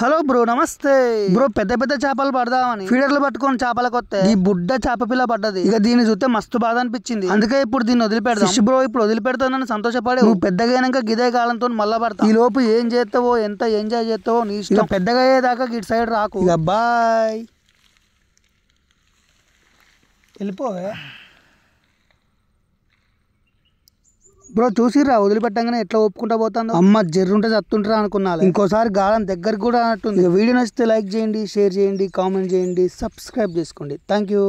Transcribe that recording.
Hello bro, నమస్తే bro. పెద్ద పెద్ద చేపలు పడదామని ఫీడర్లు పట్టుకొని చేపలకు వస్తే ఈ బుడ్డ చేప పిల్ల పడ్డది. ఇక దీన్ని చూస్తే మస్తు బాధ అనిపించింది. అందుకే ఇప్పుడు దీన్ని వదిలిపెడదాం. ఫిష్ బ్రో ఇప్పుడు వదిలిపెడతానని సంతోషపడి నువ్వు పెద్దగా అయినాక గిదే కాలంతో మళ్ళా పడతా. ఈ లోపు ఏం చేస్తావో ఎంత ఎంజాయ్ చేస్తావో నీ ఇష్టం. పెద్దగా అయ్యేదాకా ఇటు సైడ్ రాకు. ఇక బాయ్, వెళ్ళిపోవే బ్రో. చూసిర్రా వదిలిపెట్టంగానే ఎట్లా ఒప్పుకుంటా పోతాను. అమ్మ జర్రుంటే చత్తుంటారా అనుకున్నా. ఇంకోసారి గాలం దగ్గరికి కూడా అన్నట్టుంది. వీడియో నచ్చితే లైక్ చేయండి, షేర్ చేయండి, కామెంట్ చేయండి, సబ్స్క్రైబ్ చేసుకోండి. Thank you.